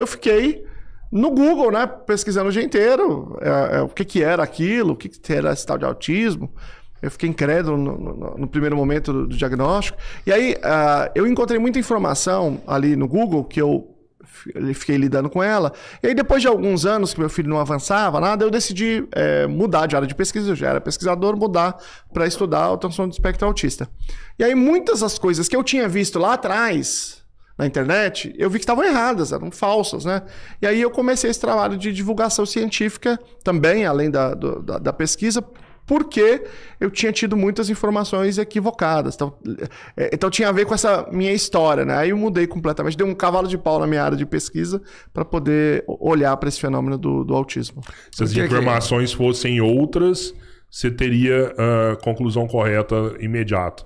Eu fiquei no Google, né, pesquisando o dia inteiro o que era aquilo, o que era esse tal de autismo. Eu fiquei incrédulo no primeiro momento do diagnóstico. E aí eu encontrei muita informação ali no Google que eu fiquei lidando com ela. E aí depois de alguns anos que meu filho não avançava nada, eu decidi mudar de área de pesquisa. Eu já era pesquisador, mudar para estudar o transtorno do espectro autista. E aí muitas das coisas que eu tinha visto lá atrás na internet, eu vi que estavam erradas, eram falsas, né? E aí eu comecei esse trabalho de divulgação científica também, além da pesquisa, porque eu tinha tido muitas informações equivocadas. Então tinha a ver com essa minha história, né? Aí eu mudei completamente, dei um cavalo de pau na minha área de pesquisa para poder olhar para esse fenômeno do autismo. Se as informações fossem outras, você teria a conclusão correta imediata.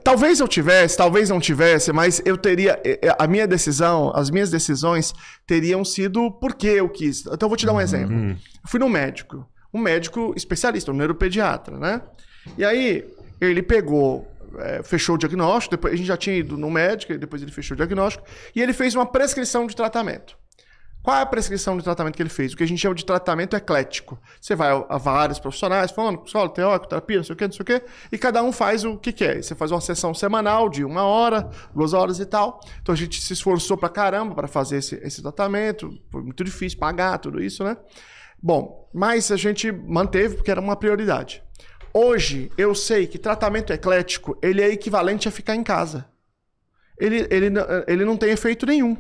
Talvez eu tivesse, talvez não tivesse, mas eu teria... as minhas decisões teriam sido porque eu quis. Então eu vou te dar um exemplo. Eu fui no médico. Um médico especialista, um neuropediatra, né? E aí, ele pegou, fechou o diagnóstico, depois a gente já tinha ido no médico, e depois ele fechou o diagnóstico, e ele fez uma prescrição de tratamento. Qual é a prescrição de tratamento que ele fez? O que a gente chama de tratamento eclético. Você vai a vários profissionais, falando, psicólogo, teórico, terapia, não sei o quê, e cada um faz o que quer. Você faz uma sessão semanal de 1 hora, 2 horas e tal. Então a gente se esforçou pra caramba para fazer esse tratamento, foi muito difícil pagar tudo isso, né? Bom, mas a gente manteve porque era uma prioridade. Hoje, eu sei que tratamento eclético, ele é equivalente a ficar em casa. Ele não tem efeito nenhum.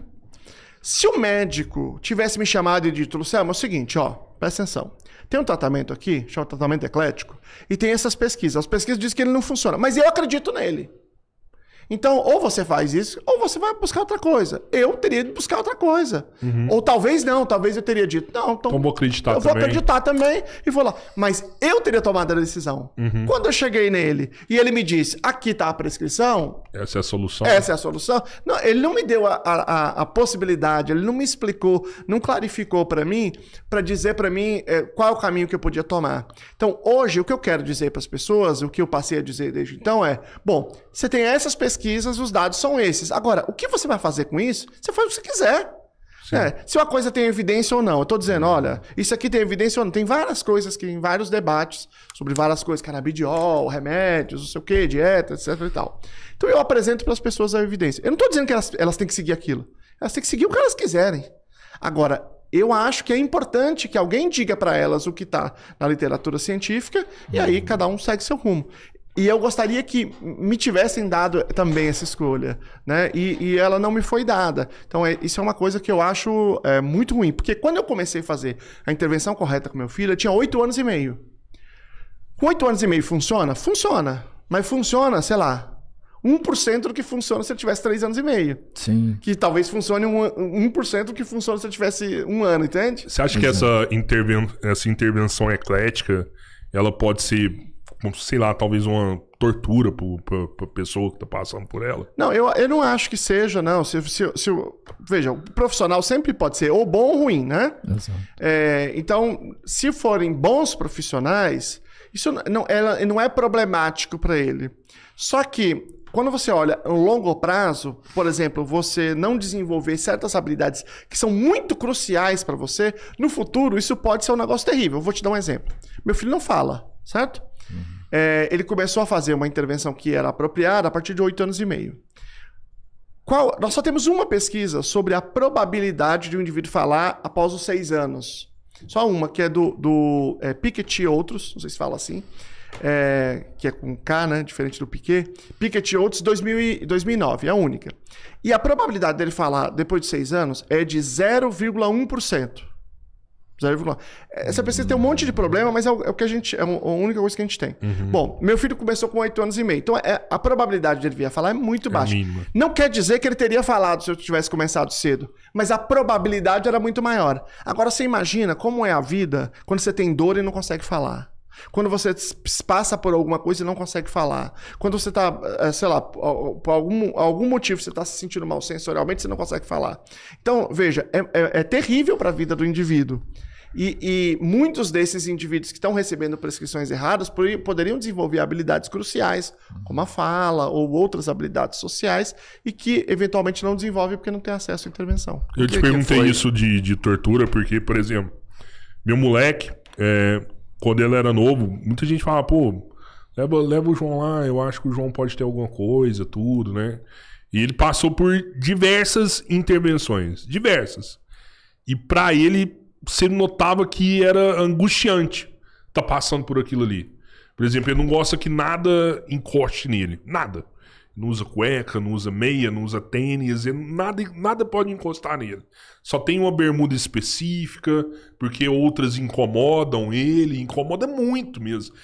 Se o médico tivesse me chamado e dito, Luciano, é o seguinte, ó, presta atenção. Tem um tratamento aqui, chama tratamento eclético, e tem essas pesquisas. As pesquisas dizem que ele não funciona, mas eu acredito nele. Então, ou você faz isso, ou você vai buscar outra coisa. Eu teria de buscar outra coisa. Ou talvez não, talvez eu teria dito, não, então vou acreditar eu vou acreditar também e vou lá. Mas eu teria tomado a decisão. Quando eu cheguei nele e ele me disse, aqui está a prescrição... Essa é a solução? Essa é a solução. Não, ele não me deu a possibilidade, ele não me explicou, não clarificou para mim, para dizer para mim qual é o caminho que eu podia tomar. Então, hoje, o que eu quero dizer para as pessoas, o que eu passei a dizer desde então bom, você tem essas pesquisas, os dados são esses. Agora, o que você vai fazer com isso? Você faz o que você quiser. Se uma coisa tem evidência ou não. Eu estou dizendo, olha, isso aqui tem evidência ou não. Tem várias coisas, em vários debates sobre várias coisas, canabidiol, remédios, não sei o quê, dieta, etc e tal. Então eu apresento para as pessoas a evidência. Eu não estou dizendo que elas têm que seguir aquilo. Elas têm que seguir o que elas quiserem. Agora, eu acho que é importante que alguém diga para elas o que está na literatura científica e aí cada um segue seu rumo. E eu gostaria que me tivessem dado também essa escolha, né? E ela não me foi dada. Então, isso é uma coisa que eu acho muito ruim. Porque quando eu comecei a fazer a intervenção correta com meu filho, eu tinha 8 anos e meio. Com 8 anos e meio funciona? Funciona. Mas funciona, sei lá, 1% do que funciona se eu tivesse 3 anos e meio. Sim. Que talvez funcione 1% do que funciona se eu tivesse 1 ano, entende? Você acha que essa intervenção eclética, ela pode ser... sei lá, talvez uma tortura para pessoa que está passando por ela? Não, eu não acho que seja, não. Veja, o profissional sempre pode ser ou bom ou ruim, né? Exato. Então, se forem bons profissionais, isso não é problemático para ele. Só que, quando você olha a longo prazo, por exemplo, você não desenvolver certas habilidades que são muito cruciais para você, no futuro isso pode ser um negócio terrível. Eu vou te dar um exemplo. Meu filho não fala, certo? Ele começou a fazer uma intervenção que era apropriada a partir de 8 anos e meio. Nós só temos uma pesquisa sobre a probabilidade de um indivíduo falar após os 6 anos. Só uma, que é do Pickett e outros, não sei se fala assim, que é com K, né, diferente do Piquet. Pickett e outros, 2009, é a única. E a probabilidade dele falar depois de 6 anos é de 0,1%. Essa pesquisa tem um monte de problema, mas é o que a única coisa que a gente tem. Bom, meu filho começou com 8 anos e meio. Então, a probabilidade de ele vir a falar é muito baixa. Mínima. Não quer dizer que ele teria falado se eu tivesse começado cedo, mas a probabilidade era muito maior. Agora, você imagina como é a vida quando você tem dor e não consegue falar. Quando você passa por alguma coisa e não consegue falar. Quando você está, sei lá, por algum motivo você está se sentindo mal sensorialmente, você não consegue falar. Então, veja, é terrível para a vida do indivíduo. E muitos desses indivíduos que estão recebendo prescrições erradas poderiam desenvolver habilidades cruciais, como a fala ou outras habilidades sociais, e que eventualmente não desenvolvem porque não tem acesso à intervenção. Eu te perguntei isso de tortura porque, por exemplo, meu moleque, quando ele era novo, muita gente fala, pô, leva o João lá, eu acho que o João pode ter alguma coisa, tudo, né? E ele passou por diversas intervenções, diversas. E pra ele, você notava que era angustiante tá passando por aquilo ali. Por exemplo, ele não gosta que nada encoste nele, nada. Não usa cueca, não usa meia, não usa tênis, nada pode encostar nele. Só tem uma bermuda específica, porque outras incomodam ele, incomoda muito mesmo.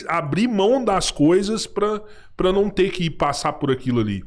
Abrir mão das coisas pra não ter que passar por aquilo ali.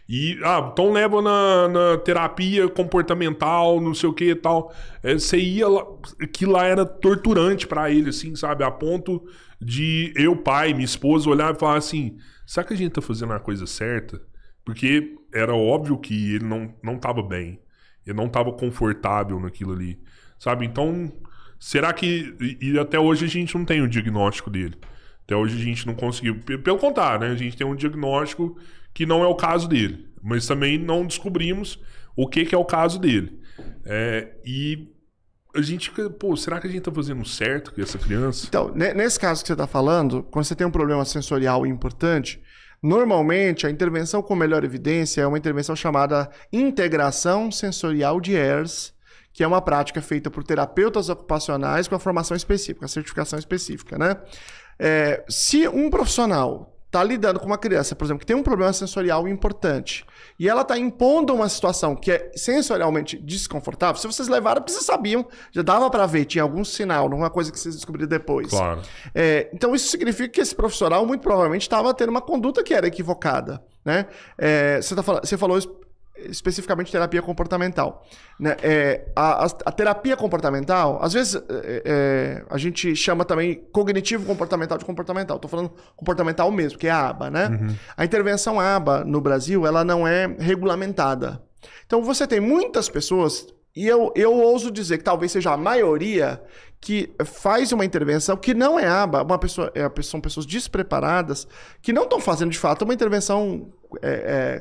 E, então leva na terapia comportamental, não sei o que e tal. Você ia lá, que lá era torturante pra ele, assim, sabe? A ponto de eu, pai, minha esposa, olhar e falar assim, será que a gente tá fazendo a coisa certa? Porque era óbvio que ele não tava bem. Ele não tava confortável naquilo ali, sabe? Então, será que... E até hoje a gente não tem o diagnóstico dele. Até hoje a gente não conseguiu. Pelo contrário, né? A gente tem um diagnóstico que não é o caso dele. Mas também não descobrimos o que é o caso dele. E a gente fica, pô, será que a gente tá fazendo certo com essa criança? Então, nesse caso que você tá falando, quando você tem um problema sensorial importante, normalmente a intervenção com melhor evidência é uma intervenção chamada integração sensorial de ERS, que é uma prática feita por terapeutas ocupacionais com a formação específica, a certificação específica, né? Se um profissional está lidando com uma criança, por exemplo, que tem um problema sensorial importante, e ela está impondo uma situação que é sensorialmente desconfortável, se vocês levaram, porque vocês sabiam, já dava para ver, tinha algum sinal, não é uma coisa que vocês descobriram depois. Claro. Então isso significa que esse profissional muito provavelmente estava tendo uma conduta que era equivocada, né? Você falou especificamente terapia comportamental, né? A terapia comportamental, às vezes a gente chama também cognitivo comportamental de comportamental. Estou falando comportamental mesmo, que é a ABA, né? Uhum. A intervenção ABA no Brasil, ela não é regulamentada. Então você tem muitas pessoas, e eu ouso dizer que talvez seja a maioria, que faz uma intervenção que não é ABA, são pessoas despreparadas, que não estão fazendo de fato uma intervenção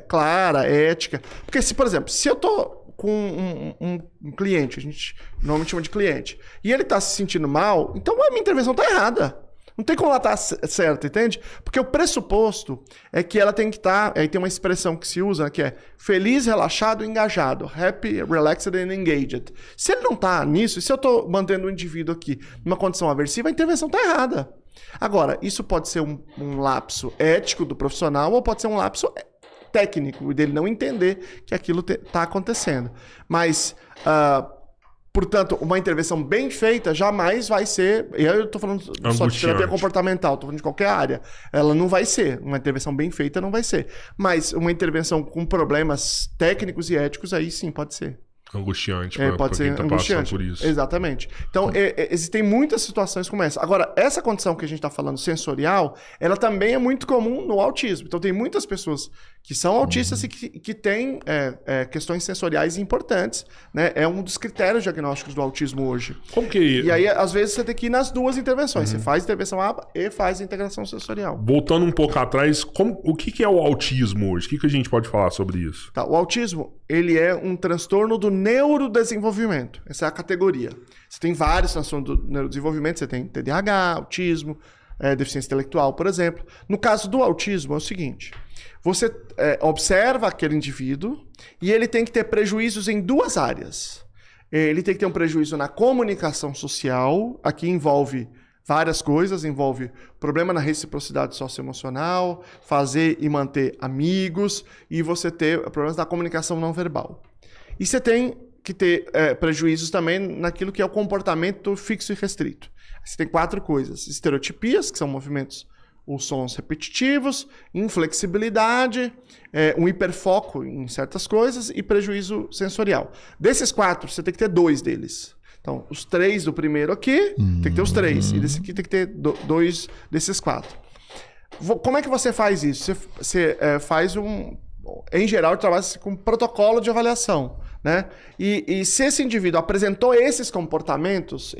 clara, ética. Porque, por exemplo, se eu estou com um cliente, a gente normalmente chama de cliente, e ele está se sentindo mal, então a minha intervenção está errada. Não tem como ela estar certa, entende? Porque o pressuposto é que ela tem que estar... Aí tem uma expressão que se usa, que é feliz, relaxado, engajado. Happy, relaxed and engaged. Se ele não está nisso, e se eu estou mantendo o indivíduo aqui numa condição aversiva, a intervenção está errada. Agora, isso pode ser um lapso ético do profissional ou pode ser um lapso técnico, dele não entender que aquilo está acontecendo. Mas... portanto, uma intervenção bem feita jamais vai ser... Eu estou falando só de terapia comportamental, estou falando de qualquer área. Ela não vai ser. Uma intervenção bem feita não vai ser. Mas uma intervenção com problemas técnicos e éticos, aí sim pode ser. Angustiante pode ser quem tá angustiante. Passando por isso. Exatamente. Então, existem muitas situações como essa. Agora, essa condição que a gente está falando, sensorial, ela também é muito comum no autismo. Então, tem muitas pessoas que são autistas e que têm questões sensoriais importantes, né? É um dos critérios diagnósticos do autismo hoje. Como que... E aí, às vezes, você tem que ir nas duas intervenções. Você faz intervenção ABA e faz a integração sensorial. Voltando um pouco atrás, o que é o autismo hoje? O que a gente pode falar sobre isso? Tá, o autismo, ele é um transtorno do neurodesenvolvimento. Essa é a categoria. Você tem vários transtornos do neurodesenvolvimento. Você tem TDAH, autismo, deficiência intelectual, por exemplo. No caso do autismo, é o seguinte... Você observa aquele indivíduo e ele tem que ter prejuízos em duas áreas. Ele tem que ter um prejuízo na comunicação social. Aqui envolve várias coisas. Envolve problema na reciprocidade socioemocional, fazer e manter amigos, e você ter problemas na comunicação não verbal. E você tem que ter prejuízos também naquilo que é o comportamento fixo e restrito. Você tem 4 coisas. Estereotipias, que são movimentos ou sons repetitivos, inflexibilidade, um hiperfoco em certas coisas e prejuízo sensorial. Desses 4, você tem que ter 2 deles. Então, os 3 do primeiro aqui, tem que ter os 3. E desse aqui tem que ter 2 desses 4. Como é que você faz isso? Você faz em geral, trabalha com protocolo de avaliação. né? E se esse indivíduo apresentou esses comportamentos,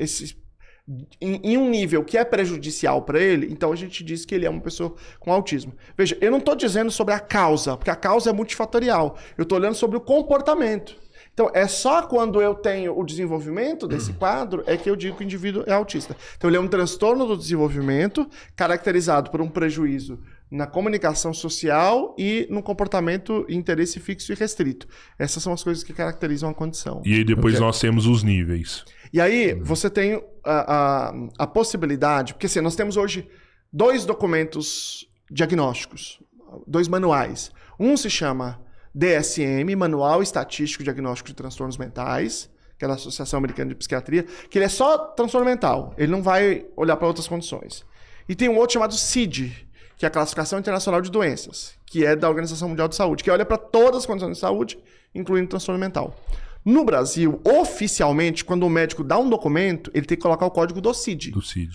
em um nível que é prejudicial para ele, então a gente diz que ele é uma pessoa com autismo. Veja, eu não estou dizendo sobre a causa, porque a causa é multifatorial. Eu estou olhando sobre o comportamento. Então, é só quando eu tenho o desenvolvimento desse quadro é que eu digo que o indivíduo é autista. Então, ele é um transtorno do desenvolvimento caracterizado por um prejuízo na comunicação social e no comportamento e interesse fixo e restrito. Essas são as coisas que caracterizam a condição. E aí depois nós temos os níveis. E aí você tem a possibilidade, porque assim, nós temos hoje 2 documentos diagnósticos, 2 manuais. Um se chama DSM, Manual Estatístico Diagnóstico de Transtornos Mentais, que é da Associação Americana de Psiquiatria, que ele é só transtorno mental, ele não vai olhar para outras condições. E tem um outro chamado CID, que é a Classificação Internacional de Doenças, que é da Organização Mundial de Saúde, que olha para todas as condições de saúde, incluindo transtorno mental. No Brasil, oficialmente, quando o médico dá um documento, ele tem que colocar o código do CID,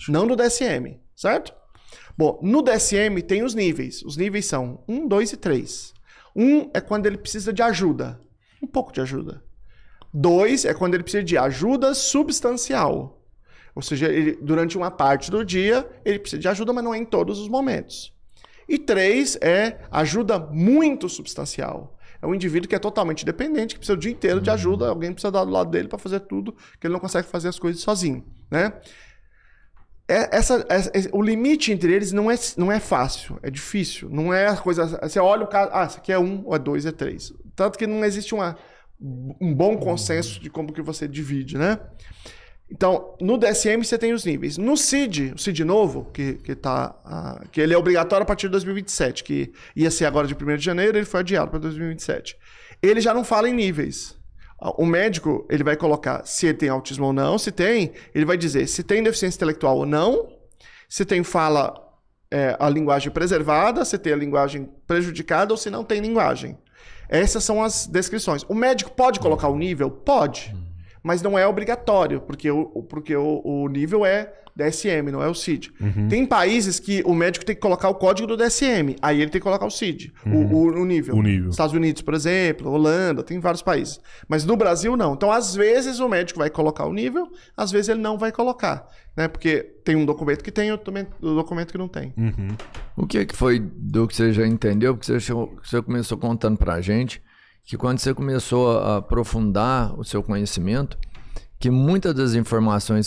não do DSM, certo? Bom, no DSM tem os níveis. Os níveis são 1, 2 e 3. 1 é quando ele precisa de ajuda, um pouco de ajuda. 2 é quando ele precisa de ajuda substancial. Ou seja, durante uma parte do dia, ele precisa de ajuda, mas não é em todos os momentos. E 3 é ajuda muito substancial. É um indivíduo que é totalmente dependente, que precisa o dia inteiro de ajuda, alguém precisa dar do lado dele para fazer tudo, que ele não consegue fazer as coisas sozinho, né? O limite entre eles não é fácil, é difícil. Não é a coisa... Você olha o caso... Ah, isso aqui é 1, ou é 2, é 3. Tanto que não existe um bom consenso de como que você divide, né? Então, no DSM você tem os níveis. No CID, o CID novo, que ele é obrigatório a partir de 2027, que ia ser agora de 1º de janeiro, ele foi adiado para 2027. Ele já não fala em níveis. O médico, ele vai colocar se ele tem autismo ou não. Se tem, ele vai dizer se tem deficiência intelectual ou não. Se tem fala a linguagem preservada, se tem a linguagem prejudicada ou se não tem linguagem. Essas são as descrições. O médico pode colocar o nível? Pode. Mas não é obrigatório, porque o nível é DSM, não é o CID. Tem países que o médico tem que colocar o código do DSM, aí ele tem que colocar o CID, o nível. Estados Unidos, por exemplo, Holanda, tem vários países. Mas no Brasil, não. Então, às vezes, o médico vai colocar o nível, às vezes ele não vai colocar, né? Porque tem um documento que tem, outro documento que não tem. O que foi do que você já entendeu? Porque você começou contando pra gente que quando você começou a aprofundar o seu conhecimento, que muitas das informações